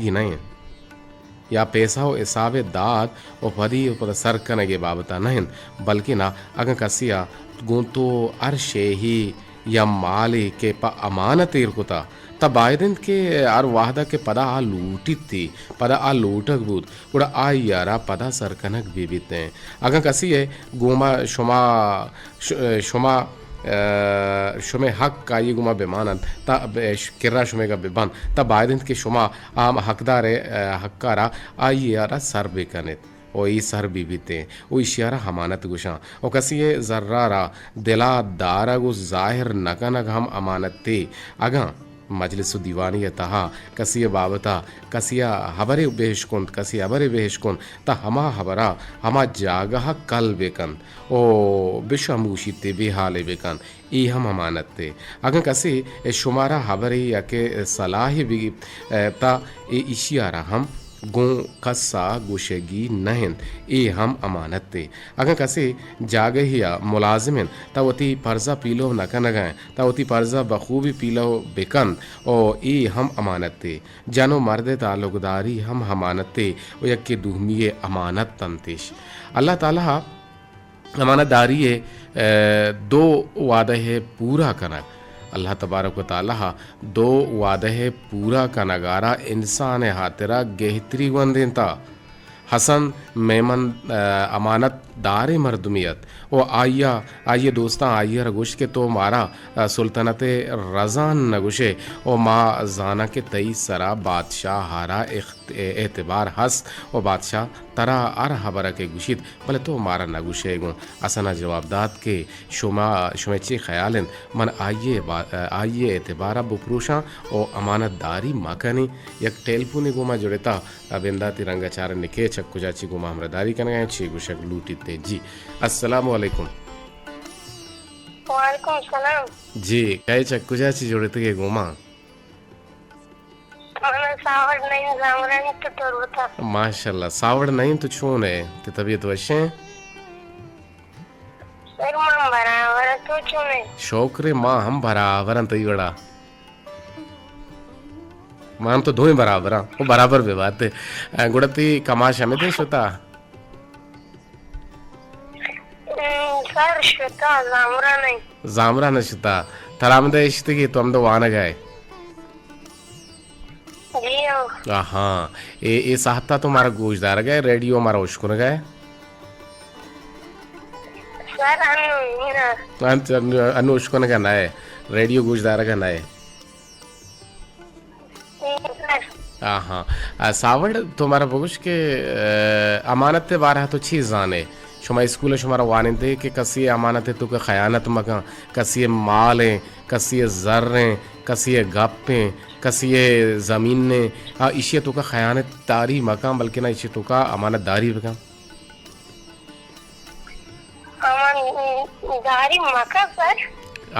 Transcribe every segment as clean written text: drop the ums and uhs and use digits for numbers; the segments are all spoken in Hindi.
दी नहीं या पैसा हो हिसाब दाद और पदी पद सरकनगे बाबता नहीं बल्कि ना अगर कसिया गुंतो अरशे ही या माली के प अमानत इरकुता तब बायदन के आर वाहदा के पदा आ लूटित थी पदा आ लूटक बूद उड़ा आ यारा पदा सरकनक बीबीते अगर कसी है गुमा शुमा शुमा शुमे हक का ये गुमा बेमानन ता किर्रा शुमे का बेबान ता बायदन के शुमा आम हकदार हक्कारा आ यारा सर बेकनित ओ ई सर बीबीते ओ इशारा हमानत गुशा ओ कसी जर्रारा दिला दारा गु जाहिर नकनक हम अमानत थे अगा मजलिस दीवानी तहा कसिया बाबता कसिया हबरे बेहशकुन कसी हबरे बेहशकुन ता हमा हबरा हमा जागह कल बेकन ओ बिशमूशी ते बेहाले बेकन ई हम अमानत थे अगर कसी शुमारा हबरे या के सलाह भी ता ए इशियारा हम गो कस्सा गुशेगी नहन ए हम अमानत थे अगर कसे जागे हिया मुलाजिमिन तवती पर्जा पीलो नका नगाएं तवती पर्जा बखूबी पीलो बेकन ओ ए हम अमानत थे जानो मर्द ताल्लुकदारी हम अमानत थे ओ यक्के दुहमिये अमानत तंतिश अल्लाह ताला अमानतदारी दो वादे है पूरा करना अल्लाह तबारक व तआला दो वादे पूरा का नगारा इंसान हातिरा गेहतरी वंदिनता हसन मेमन अमानत दार मरदुमियत ओ आइए दोस्तां आइए रगुश के तो मारा सुल्तनत रज़ान नगुशे ओ माँ जाना के तई सरा बादशाह हारा एतबार हस ओ बादशाह तरा आर हबरा के गुशित भले तो मारा नगुशे गो असना जवाबदात के शुमेची ख्यालन मन आइए एतबारा बुप्रूशा ओ अमानतदारी मकनी यक टेलफोनी गुमा जुड़ता बिंदा तिरंगा चार निके चक्कु जाची गुमा हमरदारी कने छी गुशक लूटी ते जी अस्सलाम वालेकुम वालेकुम सलाम जी कहे चक्कु जाची जुड़ते के गुमा મને સાવડ નહીં સાંભળાની તો તોરવતા माशाल्लाह सावड़ नहीं तो छून है ते तबीयत वशे શર્મા બરાબર તો છું ને शौकरे माँ हम बराबर तो बड़ा मां हम तो दोई बराबर वो बराबर भी बात है गुड़ती कमाश हमें दे सुता સર શ્વેતા જામરા નહીં जामरा नशता थरामदे इश्ते की तो हम तो वाना गए જી हाँ ये साहता तो हमारा गोशदार गए रेडियो हमारा उश्कुन गए સર આનું अनु उश्कुन का नए रेडियो गोशदार का नए हाँ सावड़ तुम्हारा बगुश के अमानत बारह तो चीज जाने शुमा स्कूल शुमारा वानिंदे के कसी अमानत तो के खयानत मका कसी मालें कसी जर्रें कसी गप्पें कसी ज़मीन ने हाँ इसे तो का खयानत तारी मकाम बल्कि ना इसे तो का अमानत दारी बका દારી મકા સર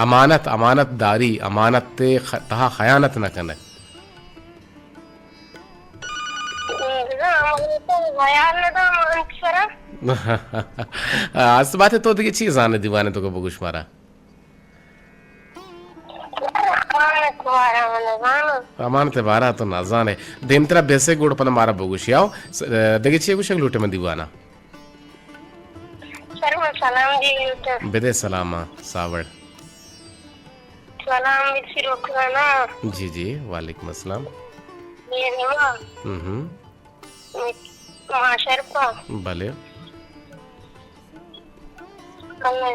अमानत अमानत दारी अमानत ते तहा खयानत न कने ભયાલ નતા સર आज बात है तो देखिए चीज आने दीवाने तो का बगुश मारा अमानत बारह तो ना जाने दिन तेरा बेसे गुड़ पन मारा बगुश आओ देखिए छे कुछ लूटे में दीवाना સર હું સલામ જી बेदे सलामा सावड़ સલામ વિસી રોકવાના जी जी वालेकुम अस्सलाम ये નેવા માશર પા भले અલ્લાહ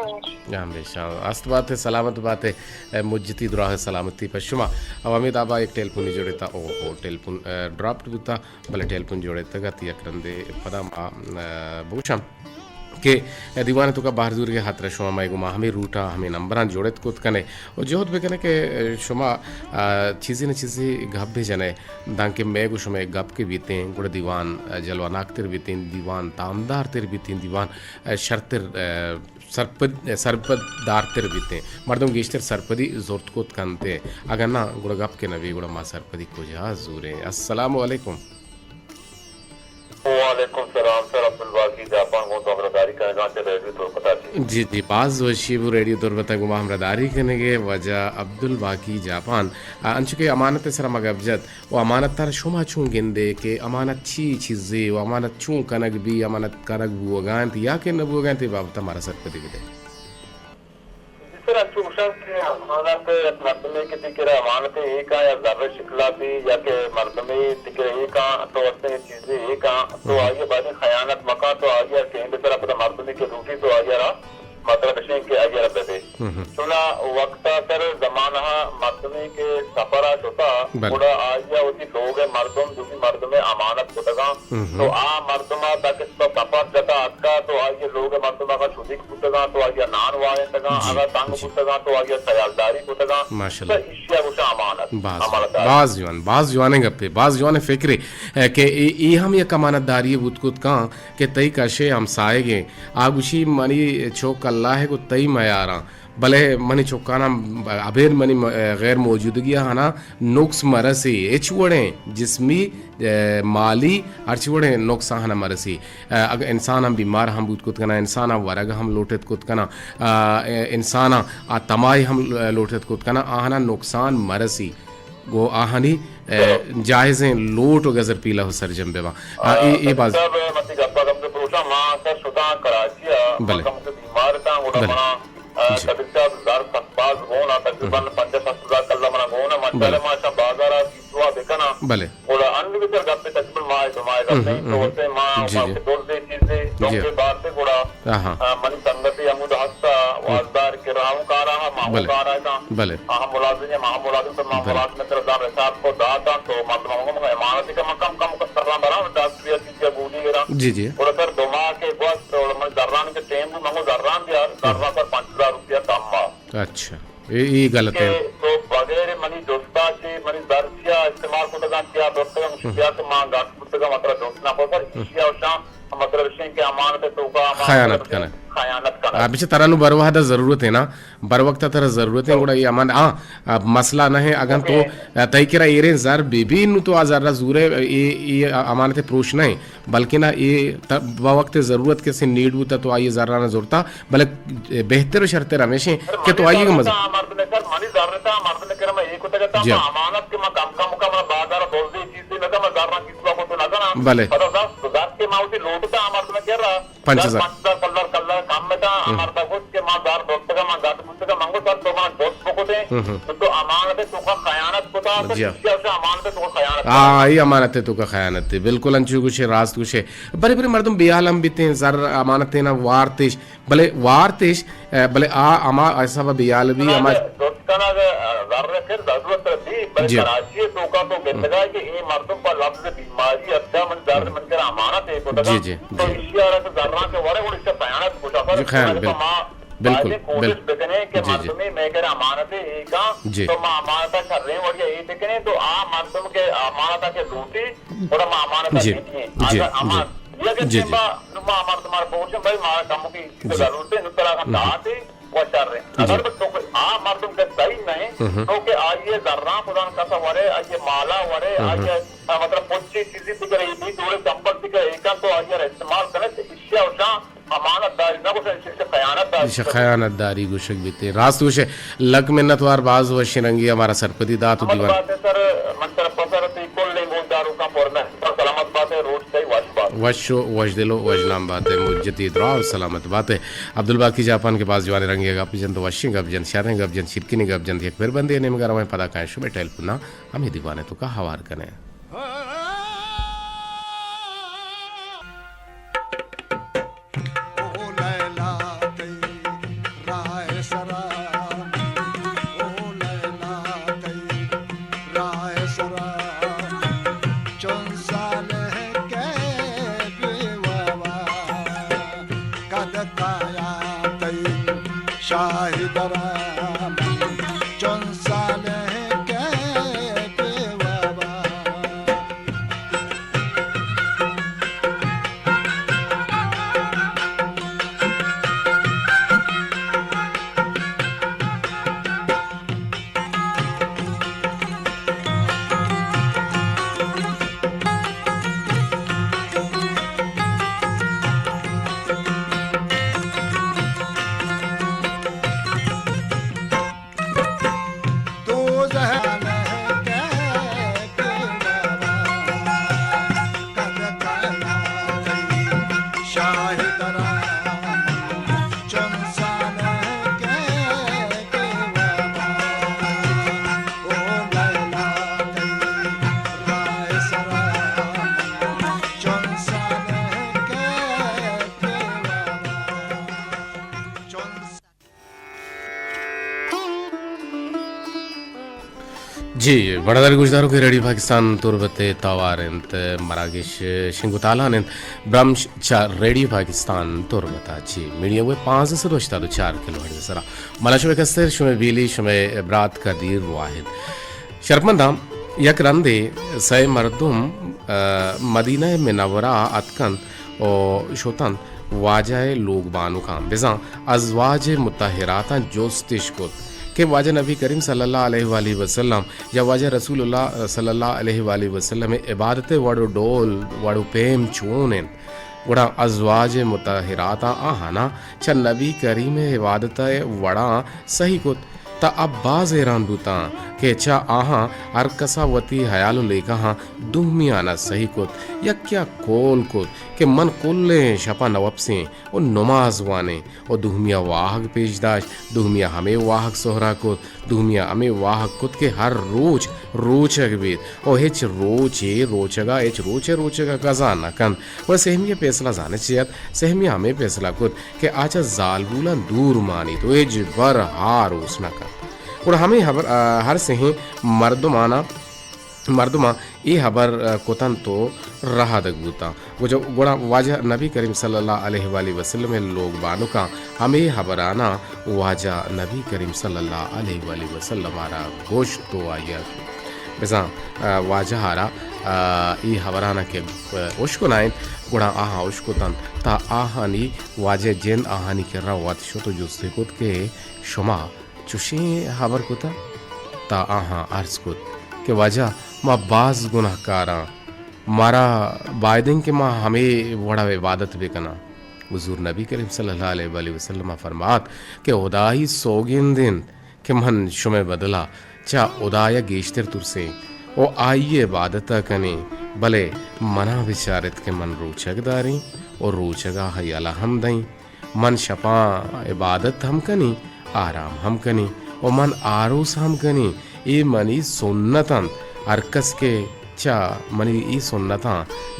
हमेशा अस्त बात है सलामत बात है मुज्जती दुरा है सलामती पश्चिमा अब अमित आबा एक टेलफोन जोड़े था ओ टेलफोन ड्रॉप्ड भी था भले टेलफोन जोड़े था गति अक्रंदे पदा भूषण के दीवाने तो का बाहर दूर के हाथ शुमा माई गुमा हमें रूटा हमें नंबर जोड़े कुत कने और जोत भी कने के शुमा चीज़ी न चीज़ी गप भी जने दांके मैं गुश में गप के बीते गुड़ दीवान जलवानाक तेर बीते दीवान तामदार तेर बीते दीवान शर्तर सरपदार तेर बीते मर्दों गेस्टर सरपदी जोरत कोत कनते अगर ना गुड़ गप के नबी गुड़ माँ सरपदी को जहा जूरे अस्सलाम वालेकुम वालेकुम सलाम सर अब्दुल बाकी जापान को दोगरदारी करना चले रेडियो तो पता थी जी जी बाज वशी वो रेडियो दुर्बता गुमा हमरदारी कनेगे वजह अब्दुल बाकी जापान अंचुके अमानत सर मगबजत वो अमानत तार शुमा चूं गिंदे के अमानत ची चीज़ें वो अमानत चूं कनक भी अमानत कनक बुआगान या के न बुआगान ते बाबत हमारा सर पति बिदे सर अंचुशन के अमानत मर्दमे के तिकरे अमानत एक या जर्रे शिकला भी या के मर्दमे तिकरे एक तो अपने चीजें एक तो आगे बाद खयानत मका तो आगे केंद्र तरफ पता मर्दमे के रूटी तो आगे रहा मतलब विषय के आगे रहा थे सुना वक्त सर जमाना मर्दमे के सफरा होता थोड़ा आगे होती लोग मर्दम जो भी मर्दमे अमानत होता तो आ मर्दमा तक इसका सफर जाता अटका तो आगे लोग मर्दमा का शुद्धिक पुस्तका तो आगे नान वाले तक अगर तंग पुस्तका तो आगे सयालदारी पुस्तका माशाल्लाह इश्या उसे अमानत बाज जवाने गप्पे बाज जवाने फिक्रे के ई हम ये कमानतदारी बुतकुत का के तई कशे हम साएगे आगुशी मनी चौक अल्लाह है को तई मयारा भले मनी चौकाना अबेर मनी गैर मौजूदगी हाना नुक्स मरसी एचवड़े जिस्मी माली अर्चवड़े नुकसान हना मरसी अगर इंसान हम बीमार हम बुत कुत कना इंसान वरग हम लोटत कुत कना इंसान तमाई हम लोटत कुत कना आहना नुकसान मरसी गो आहनी जायज़ें लोट गजर पीला हो सर जंबेवा ये बात सब मती गप्पा गप्पे पुरुषा मां सर सुदा कराचिया मकम से बीमार था उड़ा मना तबिचा जार सत्बाज होना तकरीबन 50-60 कल्ला मना होना मंडले माशा बाजारा सीसवा देखना भले बोला अन्य भी सर गप्पे तकरीबन माय गप्पे तो होते मां के दोल दे चीजें लोग बात से गोड़ा मनी संगति अमुद हस्ता वाजदार के राहु का रहा माहू का रहा था भले मुलाजिम तो मामलात में तरह हिसाब को दाता तो मतलब इमारत का मकम कम करना बना राष्ट्रीय चीजें बूढ़ी गिरा जी जी और सर दोमा के वक्त और मैं दर्रान के टेम भी मंगो दर्रान दिया दर्रा पर 5,000 रुपया कम अच्छा ये गलत है तो बगैर मनी दोस्ता के मनी दर्जिया इस्तेमाल को तक किया दोस्तों मुश्किल से मां गाट पुस्तक मतलब दोस्तना को पर इशिया उशा मतलब विषय के अमानत तो का खयानत करना अभी तरह बरवादा जरूरत है ना बर वक्त तरह जरूरत है ये अमान मसला न है अगर तो तय किरा ये जर बेबी नु तो आजार जूरे ये अमानत प्रोश नहीं बल्कि ना ये वक्त जरूरत के से नीड होता तो आइए जरा ना जोरता बल्कि बेहतर शर्ते रमेश के तो आइए मजा मनी जरूरत मर्द ने करा मैं एक होता कहता हूं अमानत के मैं कम का मैं बाजार बोल दी चीज से लगा मैं जरा किसको को तो लगा ना भले पता दास के माउती लोटता मर्द ने कह रहा 5,000 कलर काम में था अमरता कुछ के मां दार दोस्त का मां गाट पुस्तक का मंगो सर तो मां दोस्त को थे तो अमानत तो का खयानत को था तो इससे अमानत तो खयानत ये अमानत तो का खयानत है बिल्कुल अंचु कुछ राज कुछ बड़े बड़े मर्दम बेआलम बिते जर अमानत ना वारतिश भले वारतिश भले अमा ऐसा बेआल भी हमारे दोस्त का ना जरूरत फिर जरूरत थी बल्कि कराची तो का तो कहता है कि ये मर्दों पर लफ्ज बीमारी अच्छा मन दर्द मन कर अमानत है तो जी जी तो इससे जरूरत के बड़े बड़े इससे खयानत कुछ बिल्कुल देखने के मर्द में मैं कह रहा अमानत है एक तो मां अमानत कर रहे हैं और ये देखने तो आ मर्दों के अमानत के लूटी और मां अमानत नहीं है अगर अमानत ये कि मां अमानत तुम्हारे पहुंचे भाई मां काम की जरूरत है नुतरा का दात है वो चल रहे अगर तो आ मर्दों के सही नहीं तो के आइए जर्रा खुदा का सवारे आइए माला वरे आइए मतलब कुछ चीजें दिख रही थी थोड़े संपर्क दिख रहे एक तो आइए इस्तेमाल करें इससे उसा अमानतदारी ना कुछ खयानतदारी गुशक बीते रास्त कुछ लक मिन्नत वार बाज व शिरंगी हमारा सरपति दात दीवान बात है सर मंत्र पसर तो कोल नहीं बोल दारू का फॉर्म है सलामत बात है रोज सही वाश बात वशो वजदिलो वजनाम बात है मुज्जती दुआ और सलामत बात है अब्दुल बाकी जापान के पास जवान रंगे गप जन तो वशिंग गप जन शारे गप जन शिरकिनी गप जन एक फिर बंदे ने मगर हमें पता काहे शुभ टेल पुना हम दीवाने तो का हवार कने जी बड़ादारी गुजदारों के रेडियो पाकिस्तान तुरबते तावारंत मरागिश शिंगुतालान ब्रह्मचार रेडियो पाकिस्तान तुरबता जी मीडिया वे 5 से 4 किलो हर्ट्ज सरा मला शुमे कस्तर शुमे बीली शुमे ब्रात कदीर वाहिद शर्मंदाम यक रंदे सै मर्दुम मदीना मुनव्वरा अतकन ओ शोतन वाजाए लोग बानु काम बिजा अज़वाज मुत्तहिराता जोस्तिश को कि वाजा नबी करीम सल्लल्लाहु अलैहि वसल्लम या वाजा रसूलुल्लाह सल्लल्लाहु अलैहि वसल्लम इबादत वडो डोल वडो पेम चूने वड़ा अज़वाज मुत्तहिराता आहाना छ नबी करीम इबादत वड़ा सही को ता अब्बास ऐरान बुता के चा आहा अरकसा वती हयालो लेका हाँ दुहमियाना सही कुत या क्या कोल कुत के मन कुल्ले शपा नवब से ओ नमाज वाने ओ दुहमिया वाहक पेशदाश दुहमिया हमें वाहक सोहरा कुत दुहमिया हमें वाहक कुत के हर रोज रोचक बीत ओ हेच रोचे रोचगा हेच रोचगा कजा न कन वह सहमिया फैसला जाने चाहिए सहमिया हमें फैसला कुत के आचा जालबूला दूर मानी तो एज बर हार उसना कर और हमें हर से ही मर्दुमा ये हबर कोतन तो रहा दगूता वो जो गोड़ा वाजा नबी करीम सल्लल्लाहु अलैहि वसल्लम लोग बानु का हमें हबराना वाजा नबी करीम सल्लल्लाहु अलैहि वसल्लम आरा गोश्त तो आया बेसा वाजा हारा ये हबराना के उश्को नाइन गोड़ा आहा उश्को तन ता आहानी वाजे जेन आहानी के रावत शो तो जो से कुत के शुमा चुशी हबर कुता ता आहा अर्ज कुत के वजह माँ बाज गुनाहकारा मारा बायदिन के माँ हमें बड़ा इबादत भी करना हुजूर नबी करीम सल्लल्लाहु अलैहि वसल्लम फरमात के उदाई सोगिन दिन के मन शुमे बदला चा उदाया गेश्तर तुरसे ओ आइए इबादत कने भले मना विचारित के मन रोचकदारी और रोचगा हयाला हम दई मन शपा इबादत हम कनी आराम हम कनी और मन आरोस हम कनी ए मनी सुन्नतन अरकस के चा मनी ई सुन्नता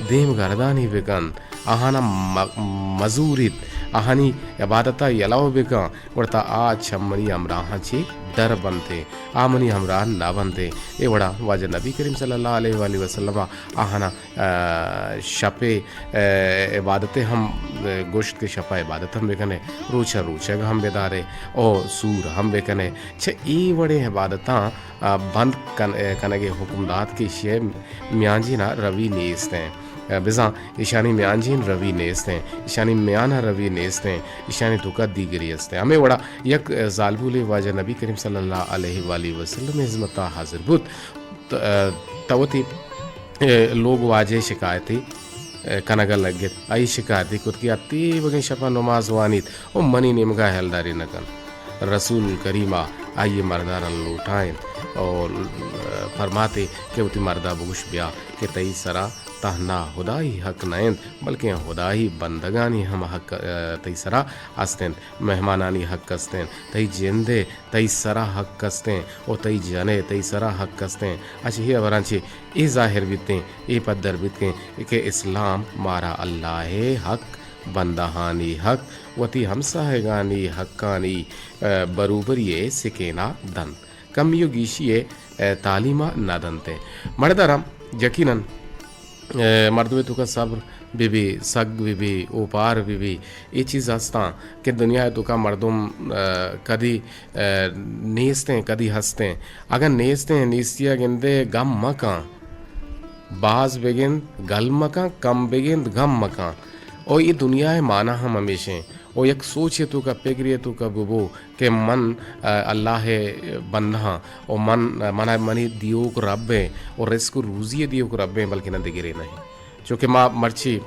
देम गर्दानी बेकन आहाना मजूरित आहानी इबादता यलाव बेका वरता आ छमनी अमराहा ची दर बनते आमनी हमरा ना बनते ए वड़ा वाजा नबी करीम सल्लल्लाहु अलैहि वसल्लम आहाना शपे इबादतें हम गोश्त के शपा इबादत हम बेकने रोचग हम बेदारे ओ सूर हम बेकने छ ई वड़े इबादता बंद कनगे हुकुमदात की शे म्यांजी ना रवि नेस्ते बिजा ईशानी म्यांजीन रवि नेस्ते ईशानी म्याना रवि नेस्ते ईशानी तुका दीगरी अस्ते हमें वड़ा यक जालबुले वाजा नबी करीम सल्लल्लाहु अलैहि वसल्लम इज़्मता हाजिर बुत तवती लोग वाजे शिकायती कनगा लगे आई शिकायती कुत की अति बगे शपा नमाज वानित ओ मनी निमगा हेलदारी नकन रसूल करीमा आइए मर्दारा लौटाएं और फरमाते कि उती मर्दा बुगुश ब्या के तई सरा तहना खुदाई हक नैन बल्कि खुदाई बंदगानी हम हक तई सरा हस्तें मेहमानानी हक कस्तें तई जिंदे तई सरा हक कस्तें और तई जने तई सरा हक कस्तें अच्छी ही अवरांची ए जाहिर बीतें ए पद्दर बीतें के इस्लाम मारा अल्लाह हक बंदहानी हक वती हमसाहगानी हक्कानी बरूबरिये सिकेना दन कम युगीशिये तालीमा नादनते मर्दाराम यकीनन मर्दवे तो का सब्र बीबी सग बीबी ओपार बीबी ये चीज़ हंसता कि दुनिया तो का मर्दुम कदी नेस्ते कदी हंसते अगर नेस्ते नीस्तिया गिंदे गम मका बाज बेगिंद गल मका कम बेगिंद गम मका और ये दुनिया है माना हम हमेशा और एक सोच है तो का पेगरिए तो का बुबो के मन अल्लाह है बन्ना और मन मना मनी दियो को रब है और रिस्क रूजी दियो को रब है बल्कि न दिगिरे नहीं चूँकि माँ मर्ची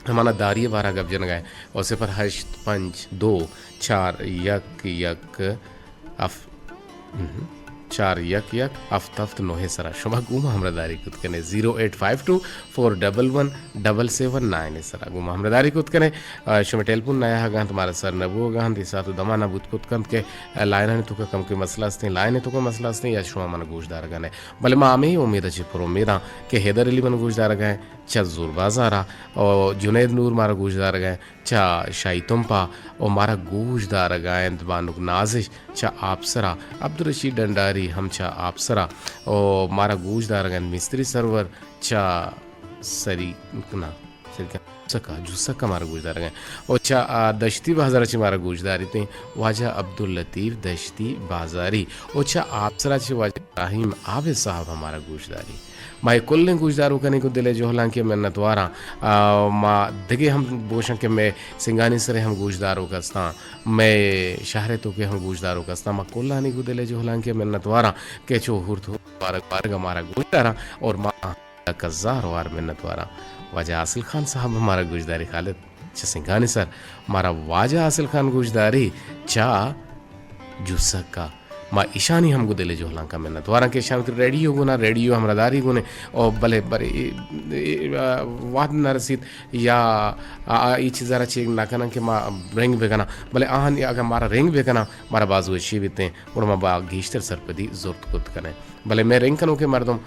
हमारा दारिय बारह गप जन गए और सिफर हश्त 5 2 4 यक अफ 4 यक अफ्तफ्त नोहे सरा शुमा गुमा हमरा दारी कुत कने 0852411779 सरा गुमा हमरा दारी कुत कने शुमा टेलीफोन नया गान तुम्हारा सर नबो गान दी साथ दमाना बुत कुत कम के लाइन ने तो का कम के मसला अस्ते लाइन ने तो का मसला अस्ते या शुमा मन गोशदार गाने भले मा में उम्मीद है पर उम्मीद के हैदर अली मन गोशदार गए चा जोर बाजारा और जुनैद नूर मारा गोशदार गए चा शाही तुम्पा और मारा गोशदार गायन बानुक नाजिश चा आपसरा अब्दुल रशीद डंडारी गुजदारी हम चा आपसरा और मारा गुजदारगन मिस्त्री सरवर चा सरी ना सका जुसका मारा गुजदार गए और चा दश्ती बाजाराची मारा गुजदारी ते वाजा अब्दुल लतीफ दश्ती बाजारी और चा आपसरा चे वाजा इब्राहिम आबे साहब हमारा गुजदारी माई कुल्ले गुजदारों करने को दिले जो हालांकि मेहनत वारा माँ दिगे हम बोशं के मैं सिंगानी सरे हम गुजदारों कस्ता मैं शहरे तो के हम गुजदारों कस्ता माँ कुल्ला नहीं को दिले जो हालांकि मेहनत वारा के चो हुर्थ बारग हमारा गुजदारा और माँ कज़ार वार मेहनत वारा वाजा आसिल खान साहब हमारा गुजदारी खालिद चा सिंगानी सर हमारा वाजा आसिल खान गुजदारी चा जुसका माँ ईशानी हमको दिले जो हलांका मेहनत वारा के ईशान रेडियो गुना रेडियो हमरा दारी गुने और भले बरे वाद न रसीद या ई चीज़ारा चीज ना करना कि माँ रेंग बेगना भले आहन अगर मारा रेंग बेगना मारा बाजू अच्छी बीते और माँ बा घीष्टर सरपदी जोरत कुद करें भले मैं रेंग करूँ के मर्दम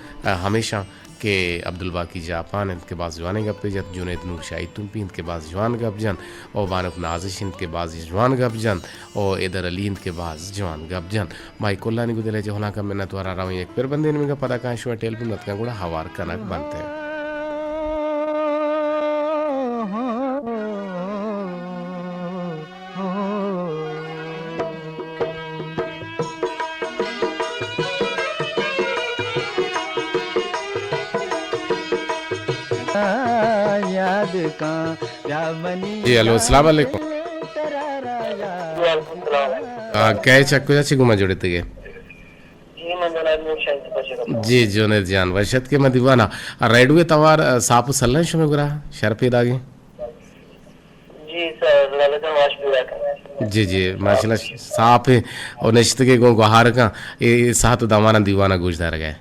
हमेशा के अब्दुल बाकी जापान इनके बाद जवान गप जन जुनैद नूर शाही तुमपी इनके बाद जवान गप जन और वानक नाजिश इनके बाद जवान गप जन और इधर अली इनके बाद जवान गप जन माई कोल्ला नहीं गुदले जो होना का मेहनत वारा रहा एक फिर बंदे इनमें का पता कहाँ शुआ टेल भी नत का गुड़ा हवार कनक बनते हैं जी हेलो अस्सलाम वालेकुम क्या चक्को जाची गुमा जोड़े थे जी जुनैद जान वर्षत के मैं दीवाना रेडवे तवार साप सल्लन शुमे गुरा शरफेद आगे जी सर ललकन वाश भी जी जी माशाल्लाह साफ है और नश्त के गो गुहार का ये साथ दमाना दीवाना गुजदार गए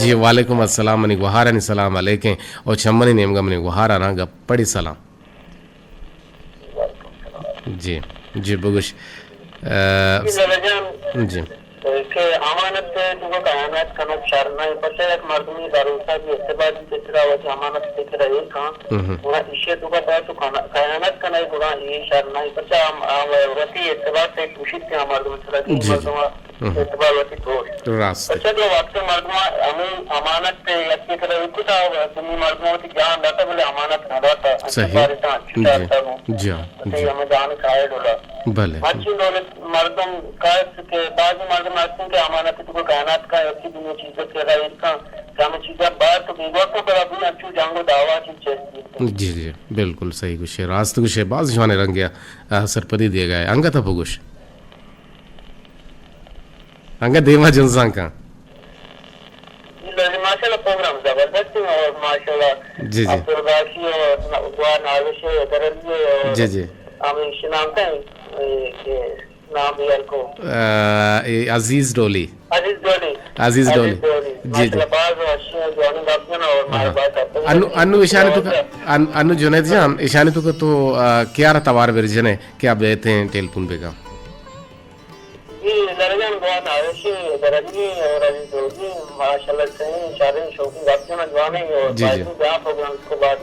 जी वालेकुम अस्सलाम मनी गुहारा नि सलाम अलैकुम और छम्मनी नेम गमनी गुहारा ना गप्पड़ी सलाम जी जी बगुश जी के अमानत से तुमको कायनात कनक शरना पचे एक मर्दमी भरोसा की इत्तेबाद तेरा वजह अमानत तेरा एक का पूरा इशे तुका ता तो कायनात कना पूरा ये शरना पचा वती इत्तेबाद से खुशी के मर्दम तेरा की मर्दमा इत्तेबाद वती तो रास्त पचा के वक्त मर्दमा हमें अमानत पे यत्ती तरह कुता तुम मर्दमा की ज्ञान दाता बोले अमानत ना दाता सही जी जी हमें जान काहे डोला भले अच्छी दौलत मर्दम का के बाद मर्दम आते के अमानत तो कायनात का अच्छी दुनिया चीजें के रहा इसका काम चीजें बात तो बिगड़ तो पर अभी अच्छी जांगो दावा चीज जी जी बिल्कुल सही कुछ है रास्त कुछ है बाज जवाने रंग गया सरपदी दिया गया अंगा था भुगुश अंगा देवा जनसां का माशाल्लाह प्रोग्राम जबरदस्त और माशाल्लाह जी जी अब्दुल और दुआ नाविश दरली जी जी हम नाम का नाम यार को अजीज डोली अजीज डोली जी जी अनु ईशानी तो अनु जुनैद जान ईशानी तो क्या रहा तवार वर्जन है क्या बेते हैं टेलीफोन पे का जी दरजन बहुत आवश्य दरजनी और अजीज डोली माशाल्लाह से सारे शौकी वक्त में जवाने और बाकी प्रोग्राम को बाद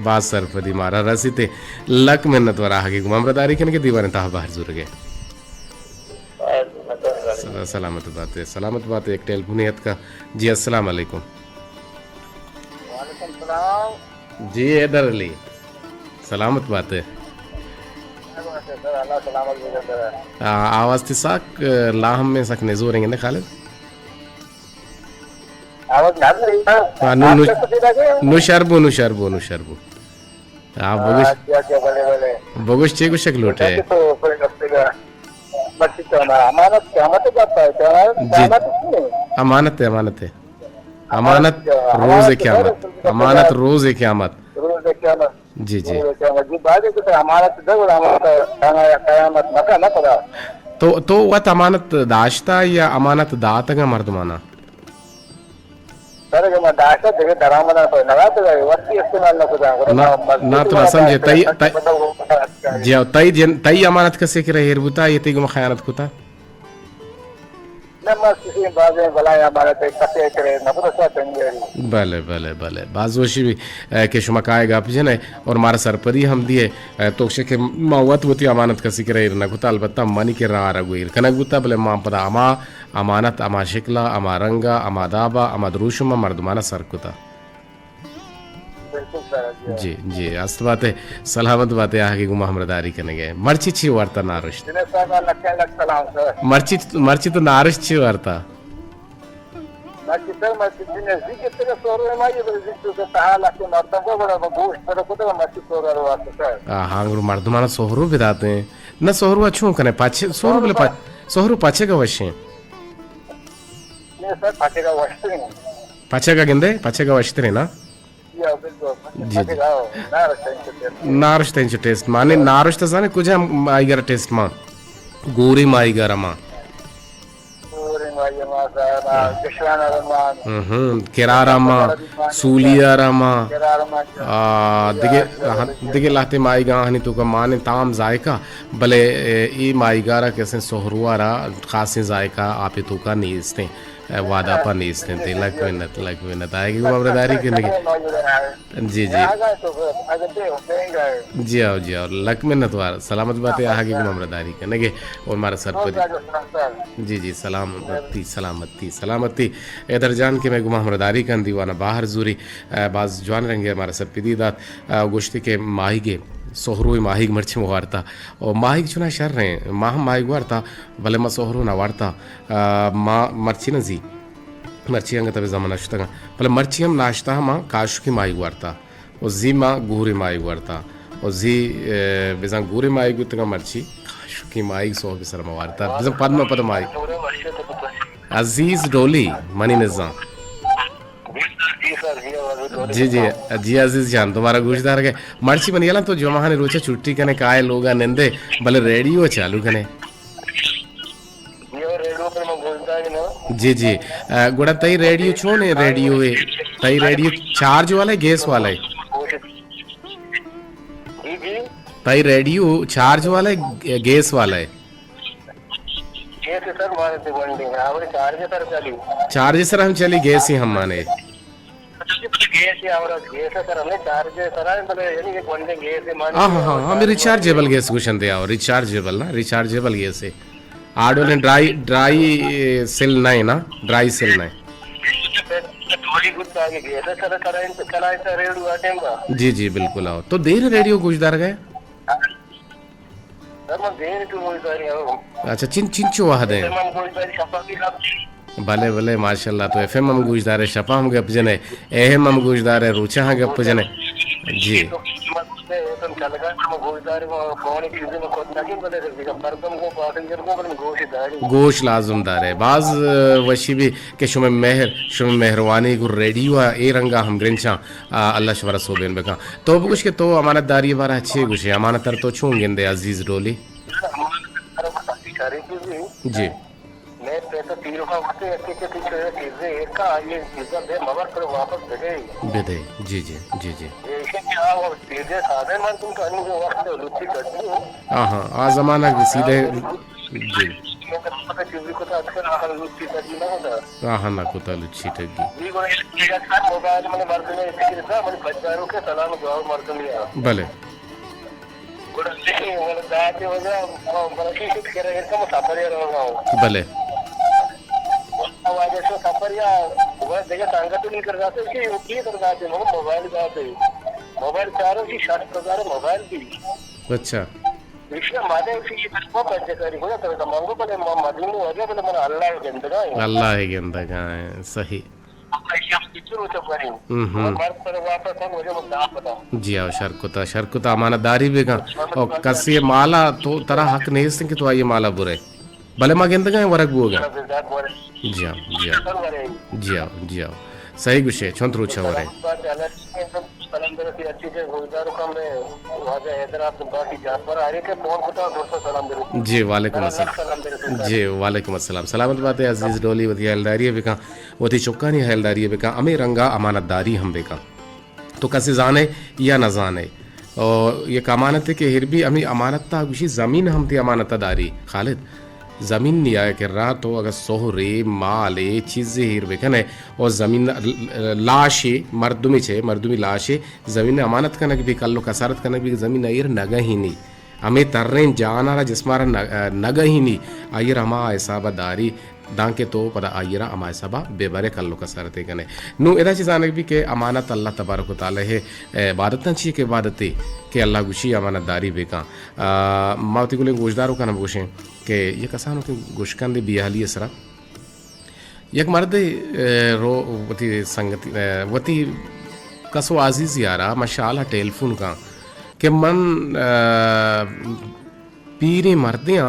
बात सरफदी मारा रसीते लक मेहनत वरा आगे गुमामदारी के दीवाने ता बाहर जुर गए सलामत बात एक टेलीफोनियत का जी अस्सलाम वालेकुम वालेकुम सलाम जी इधर अली सलामत बात है आवाज थी साक लाहम में सक नेजो रहेंगे ना खालिद नुशरबू आप बगुश चे कुछ लोटे है अमानत है अमानत रोज है क़यामत जी जी तो वत अमानत दाश्ता या अमानत दाता का मर्दमाना ना तो समझे तई अमानत कसे कि रहे बुता ये तिगम खयानत कुता भले भले भले बाजोशी भी के शुमा काएगा अपजने और मारा सरपरी हम दिए तो के मावत वती अमानत कसी करे इरना कुता अलबत्ता मनी के रा रगुइर कनक बुता भले मां पदा अमा अमानत अमा शिकला अमा रंगा अमा दाबा अमा दरुशुमा मर्दमाना सरकुता जी जी अस्त बात है सलामत बात है आगे गुमा हमरदारी करने गए मर्ची छी वार्ता नारुश मर्ची तो नारुश छी वार्ता हाँ मर्दमाना सोहरू बिताते हैं न सोहरू अच्छू कने पाछे सोहरू बोले सोहरू पाछे का वश है पाछे का गिंदे पाछे का वश ना जी नारुश तेंचो टेस्ट माने नारुश तो जाने कुछ हम आईगर टेस्ट मां गोरी माईगर मां केरारा मां सूलिया मां दिगे लाते माईगा हनी तो का माने ताम जायका भले ई माईगारा कैसे सोहरुआरा खासे जायका आप तो का नीस्ते वादा पर नीस्ते थे लग मिनट आएगी मबरदारी के लगे जी जी जी आओ लक मिनट वार सलामत बातें आगे मबरदारी के लगे और हमारा सर पर जी जी सलामती इधर जान के मैं गुमा हमरदारी कर दीवाना बाहर जूरी बाज जवान रंगे हमारा सर पिदीदात गोश्ती के माहिगे सोहरू माहिग मर्ची वार्ता और माहिग चुना शर रहे माह माहिग वार्ता भले मा सोहरू ना वार्ता मा मर्ची न जी मर्ची अंग तबे जमाना शुतगा भले मर्ची हम नाश्ता मा काशु की माहिग वार्ता और जी मा गुहरी माहिग वार्ता और जी बेजा गुहरी माहिग गुतगा मर्ची काशु की माहिग सोह बिसर मा वार्ता बेजा पद्म पद माहिग अजीज डोली मनी निजाम जी जी जी अजीज जान तुम्हारा गुशदार के मर्ची बनियाला तो जो महाने रोचे छुट्टी कने काय लोगा नंदे भले रेडियो चालू कने जी जी गुड़ा तई रेडियो छो ने रेडियो है तई रेडियो चार्ज वाला है गैस वाला है तई रेडियो चार्ज वाला है गैस वाला है चार्ज सर हम चली गैस ही हम माने हाँ रिचार्जेबल गैस क्वेश्चन दे आओ रिचार्जेबल ना रिचार्जेबल गैस है आडोले ड्राई सेल नहीं ना ड्राई सेल नहीं जी जी बिल्कुल आओ तो देर रेडियो गुजदार गए अच्छा चिंचो वाह दे भले भले माशाल्लाह तो एफएम हम गुजदार है शपा हम गप जने एहम हम गुजदार है रुचा हम गप जने जी गोश लाजुमदार है बाज वशी भी के शुमे मेहरबानी गु रेडियो ए रंगा हम ग्रिंचा अल्लाह शवरा सोबेन बेका तो कुछ के तो अमानतदारी बारा अच्छी कुछ है अमानतर तो छूं गिंदे अजीज डोली जी मैं पैसा 3 वक्त ऐसे के पीछे चीजें एक का ये चीजें दे मगर फिर वापस दे जी जी जी जी ये क्या वो चीजें साधन मान तुम करने के वक्त लुच्ची करती हो हां आ जमाना सीधे जी पता चीज को तो अक्सर आखिर लुच्ची करती ना होता हां ना कोता लुच्ची टगी जी वो एक मोबाइल मैंने मर्द ने ऐसे किया मैंने बच्चारों के सलाम जवाब मर्द लिया भले भले मोबाईल 460,000 मोबाईल दी अच्छा अल्लाह है गेंदा का सही जी आओ शरकुता अमानतदारी भी का और कसी माला तो तरह हक नहीं से कि तो ये माला बुरे भले मां गेंद गए वरक बुओगा जी आओ जी आओ सही गुशे छंत्रू छवरे जी वालेकुम अस्सलाम सलामत बात है अजीज डोली वधी हलदारी बेका वधी चुक्कानी हलदारी बेका अमे रंगा अमानतदारी हम बेका तो कसे जाने या न जाने और ये कमानत के हिर भी अमी अमानत गुशी ज़मीन हम थी अमानतदारी खालिद ज़मीन निया कर रहा तो अगर सोहरे माले चीज़ें हिर बेकने और ज़मीन लाशे मर्दुमी लाशे ज़मीन अमानत कनक भी कल्लो कसारत कनक भी ज़मीन अयर नगा ही नहीं हमें तर्रें जाना जिस्मारा नगा ही नहीं अयर अमा ऐसा दारी दांके तो पदा आयरा अमाय सबा बेबारे कल्लो कसरते कने नु एदा चीज़ाने भी के अमानत अल्लाह तबारक व तआला है इबादत छी के इबादते के अल्लाह गुशी अमानत दारी बेका मावती गुले गोशदारो का नबोशे के ये कसानो के गोशकन दे बियाली असरा एक मर्द रो वती संगति वती कसो अजीज यारा माशाअल्लाह टेलीफोन का के मन पीरे मर्दियां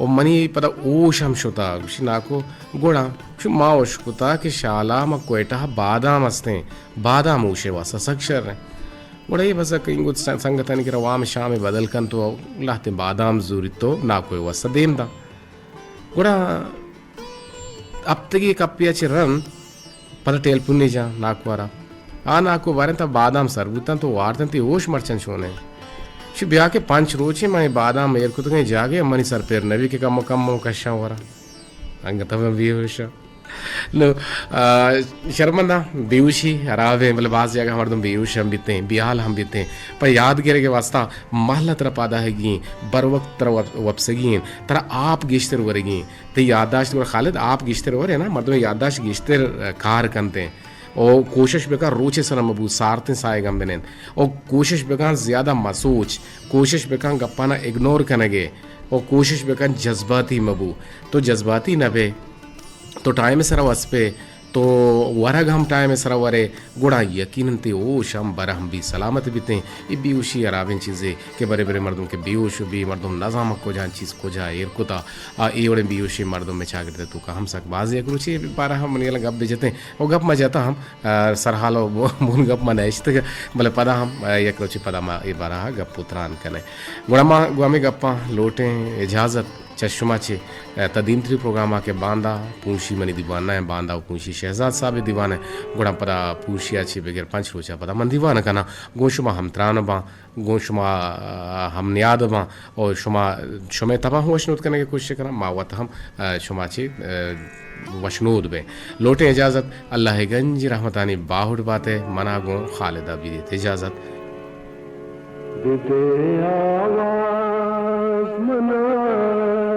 और मनी पता ओश हम शुता नाको गोड़ा शु माओश कुता कि शाला म कोयटा बादाम अस्ते बादाम ऊशे वासा सक्षर है गोड़ा ये बस कहीं कुछ संगतन की रवाम शाम बदल कन तो लाते बादाम जूरी तो ना कोई वसा देम दा गोड़ा अब तक ये कपिया चिरन पता टेलपुन नहीं जा नाको वारा नाको वारे ता बादाम सरबुतन तो वारतन ती ओश मर्चन शोने शु ब्याह के 5 रोचे मैं बादाम मेर को तो कहीं जागे मनी सर पैर नवी के कम कशा हो रहा अंग तब भी होशा लो शर्मंदा बेउशी हरावे मतलब बाज जगह हमारे तुम बेउश हम बीते हैं बिहाल हम बीते हैं पर याद गिरे के वास्ता महला तरह पादा है गी बर वक्त तरह वपसगी तरह आप गिश्तर वरेगी तो यादाश्त खालिद आप गिश्तर वरे ना मर्दों यादाश्त गिश्तर कार करते हैं और कोशिश बेकार रोचे सर मबू सारते साए गम बनें और कोशिश बेकार ज़्यादा मसूच कोशिश बेकार गप्पाना इग्नोर करेंगे और कोशिश बेकार जज्बाती मबू तो जज्बाती नबे तो टाइम सर वस पे तो वरग हम टाइम सर वरे गुड़ा यकीनन ते ओ शम बर हम भी सलामत बीते ये बेहोशी अराबिन चीज़ें के बड़े बड़े मर्दों के बेहोश भी मर्दों नज़ाम को जान चीज़ को जा एर कोता ये बड़े बेहोशी मर्दों में छा करते तो का हम सक बाज एक रुचि पारा हम मन गप बेचते और गप में जाता हम सरहालो मुन गप में नैश तक बोले पदा हम एक रुचि पदा मा ये बारा गप उतरान कने गुड़मा गुआमे गप्पा लोटे इजाज़त चश्मा छे तदीमत्री प्रोग्राम आके बांदा पूंशी मनी दीवाना है बांदा पूंशी शहजाद साहब दीवाना है गुड़ा पदा पूंशिया छे बगैर 5 रोचा पदा मन दीवाना कना गोशुमा हम त्रान बा गोशुमा हम नियाद बा और शुमे तबा होशनोद करने की कोशिश करा मावत हम शुमा छे वशनोद बे लोटे इजाज़त अल्लाह गंज रहमतानी बाहुड बातें मना गो खालिदा भी देते इजाज़त आवाज़ मना